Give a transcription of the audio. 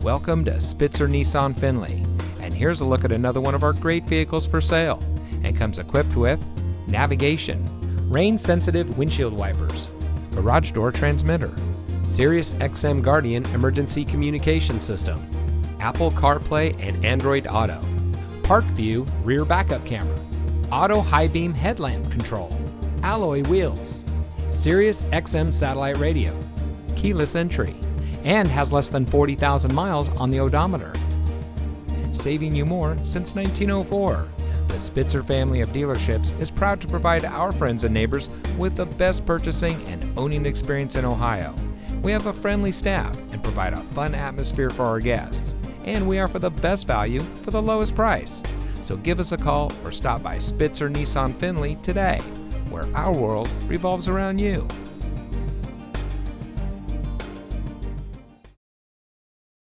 Welcome to Spitzer Nissan Findlay, and here's a look at another one of our great vehicles for sale, and comes equipped with navigation, rain-sensitive windshield wipers, garage door transmitter, Sirius XM Guardian emergency communication system, Apple CarPlay and Android Auto, Park View rear backup camera, auto high beam headlamp control, alloy wheels, Sirius XM satellite radio, keyless entry, and has less than 40,000 miles on the odometer. Saving you more since 1904. The Spitzer family of dealerships is proud to provide our friends and neighbors with the best purchasing and owning experience in Ohio. We have a friendly staff and provide a fun atmosphere for our guests. And we offer the best value for the lowest price. So give us a call or stop by Spitzer Nissan Findlay today, where our world revolves around you.